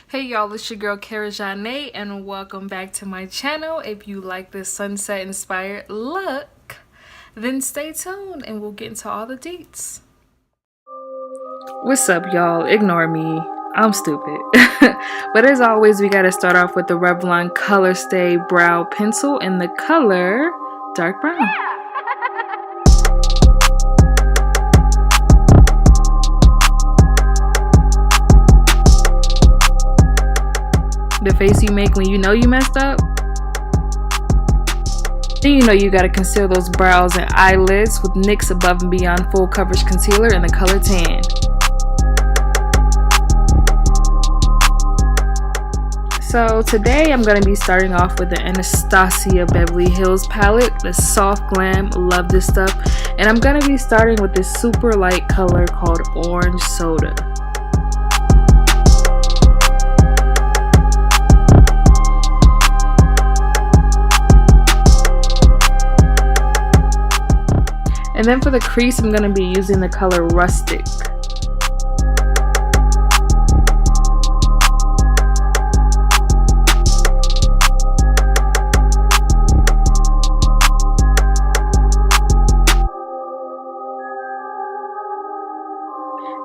Hey y'all, it's your girl Janae and welcome back to my channel. If you like this sunset inspired look, then stay tuned and we'll get into all the deets. What's up y'all? Ignore me. I'm stupid. But as always, we gotta start off with the Revlon Colorstay Brow Pencil in the color dark brown. The face you make when you know you messed up. Then you know you gotta conceal those brows and eyelids with NYX Above and Beyond Full Coverage Concealer in the color tan. So today I'm going to be starting off with the Anastasia Beverly Hills palette, the soft glam. Love this stuff. And I'm going to be starting with this super light color called Orange Soda. And then for the crease, I'm going to be using the color Rustic.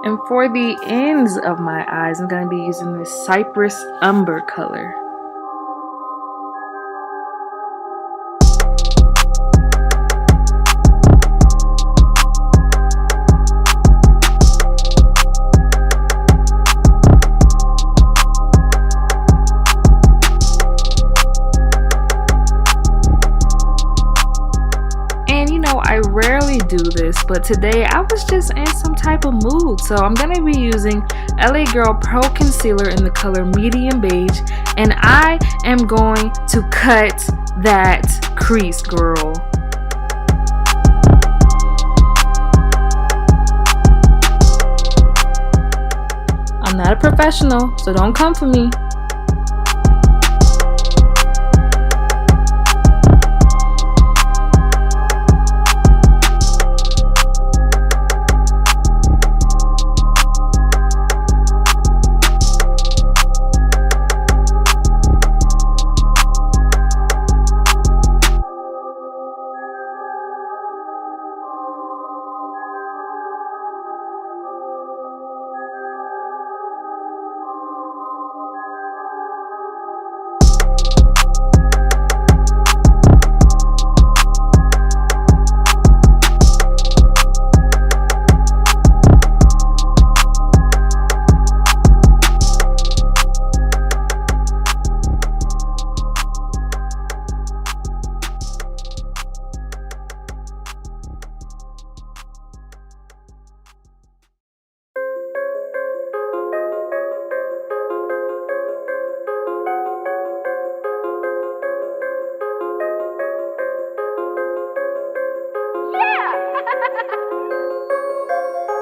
And for the ends of my eyes, I'm going to be using this Cypress Umber color. I rarely do this, but today I was just in some type of mood, so I'm going to be using LA Girl Pro Concealer in the color Medium Beige, and I am going to cut that crease, girl. I'm not a professional, so don't come for me.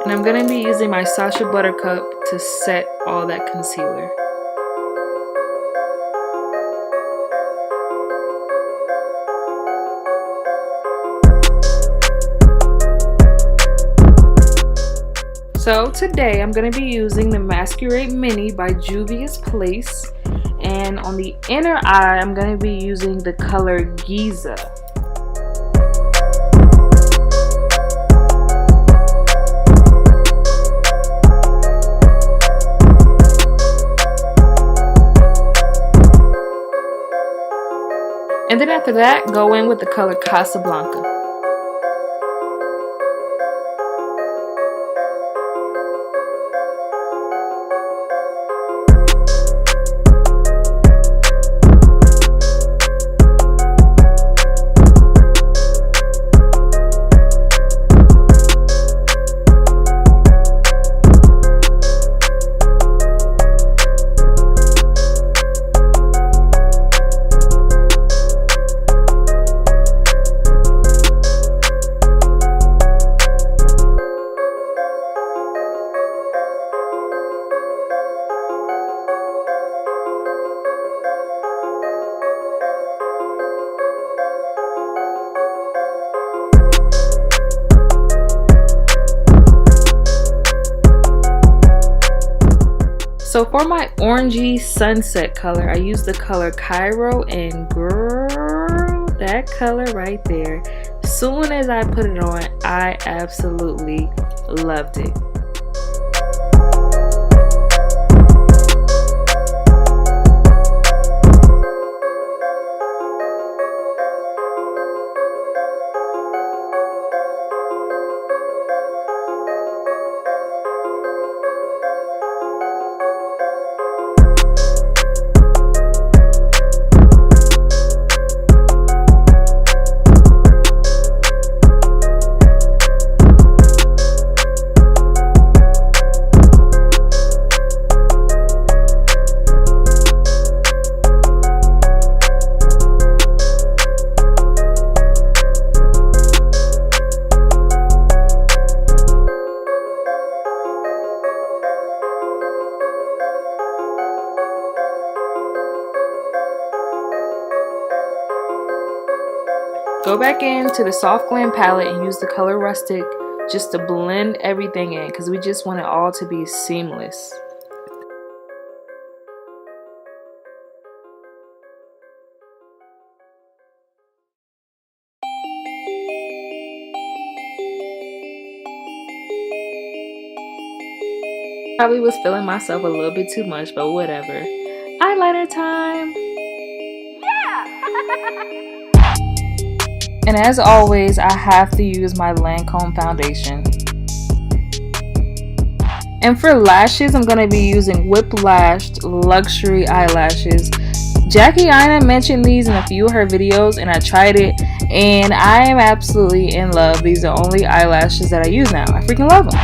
And I'm going to be using my Sacha Buttercup to set all that concealer. So today I'm going to be using the Masquerade Mini by Juvia's Place. And on the inner eye, I'm going to be using the color Giza. And then after that, go in with the color Casablanca. So for my orangey sunset color, I use the color Cairo, and girl, that color right there, soon as I put it on, I absolutely loved it. Go back into the Soft Glam palette and use the color Rustic just to blend everything in, because we just want it all to be seamless. Probably was feeling myself a little bit too much, but whatever. Eyeliner time! And as always, I have to use my Lancome foundation. And for lashes, I'm going to be using whiplashed luxury eyelashes. Jackie Aina mentioned these in a few of her videos, and I tried it, and I am absolutely in love. These are the only eyelashes that I use now. I freaking love them.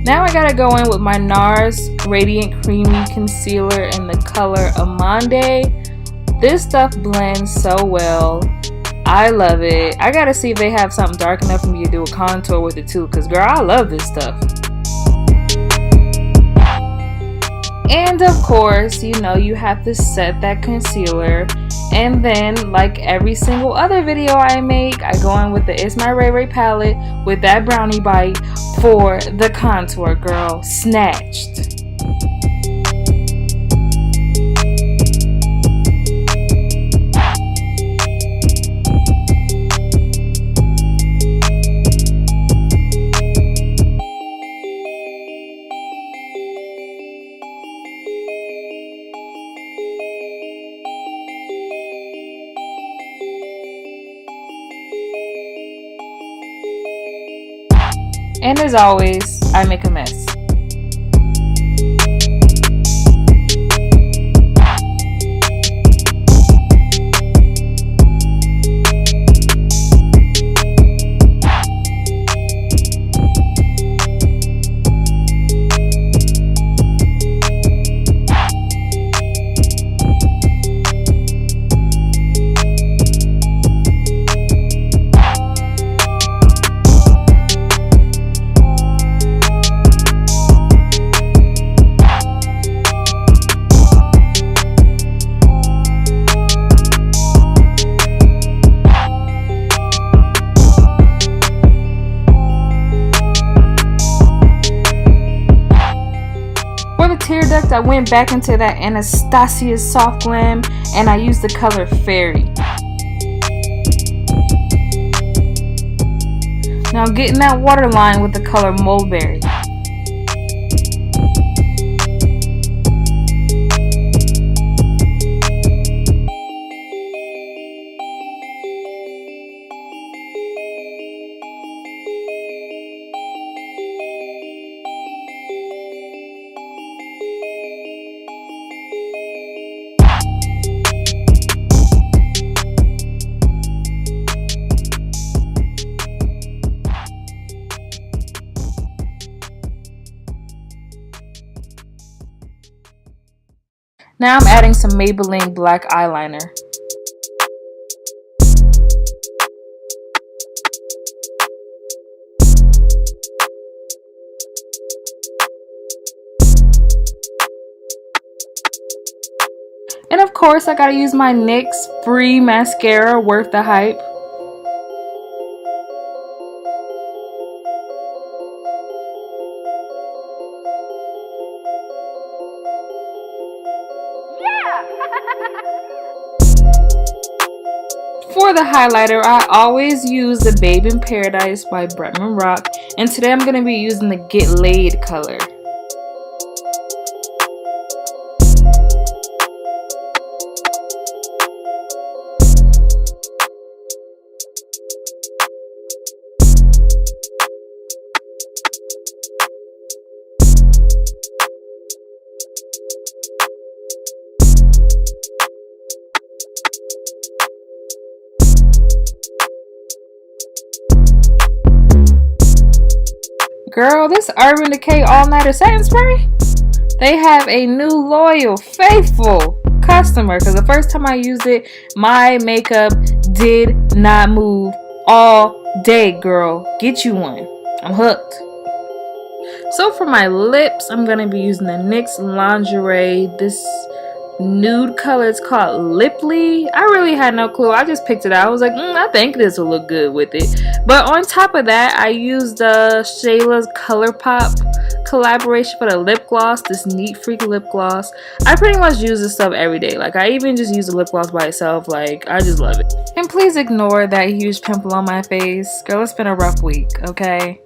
Now I gotta go in with my NARS Radiant Creamy Concealer in the color Amande. This stuff blends so well. I love it. I gotta see if they have something dark enough for me to do a contour with it too, because girl, I love this stuff. And of course, you know, you have to set that concealer, and then like every single other video I make, I go in with the It's My Rayeraye palette with that brownie bite for the contour, girl. Snatched. And as always, I make a mess. Tear duct, I went back into that Anastasia Soft Glam and I used the color Fairy. Now I'm getting that waterline with the color Mulberry. Now I'm adding some Maybelline black eyeliner. And of course I gotta use my NYX free mascara, Worth the Hype. For the highlighter, I always use the Babe in Paradise by Bretman Rock, and today I'm going to be using the Get Laid color. Girl, this Urban Decay all-nighter setting spray, they have a new loyal, faithful customer, because the first time I used it, my makeup did not move all day, girl. Get you one. I'm hooked. So for my lips, I'm going to be using the NYX Lingerie, this nude color. It's called Liply. I really had no clue. I just picked it out. I was like, I think this will look good with it. But on top of that, I used Shayla's ColourPop collaboration for the lip gloss, this Neat Freak lip gloss. I pretty much use this stuff every day. Like, I even just use the lip gloss by itself. Like, I just love it. And please ignore that huge pimple on my face. Girl, it's been a rough week, okay?